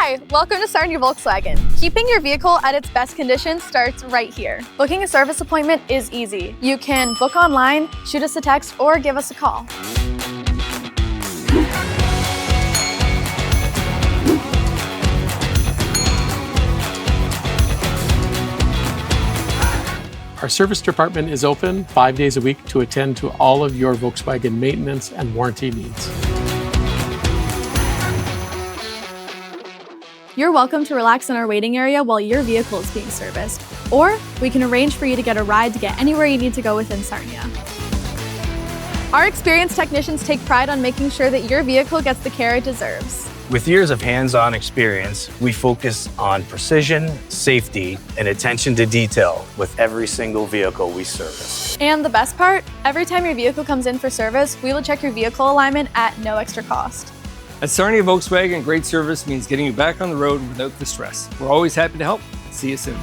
Hi, welcome to Sarnia Volkswagen. Keeping your vehicle at its best condition starts right here. Booking a service appointment is easy. You can book online, shoot us a text, or give us a call. Our service department is open 5 days a week to attend to all of your Volkswagen maintenance and warranty needs. You're welcome to relax in our waiting area while your vehicle is being serviced, or we can arrange for you to get a ride to get anywhere you need to go within Sarnia. Our experienced technicians take pride on making sure that your vehicle gets the care it deserves. With years of hands-on experience, we focus on precision, safety, and attention to detail with every single vehicle we service. And the best part, every time your vehicle comes in for service, we will check your vehicle alignment at no extra cost. At Sarnia Volkswagen, great service means getting you back on the road without the stress. We're always happy to help. See you soon.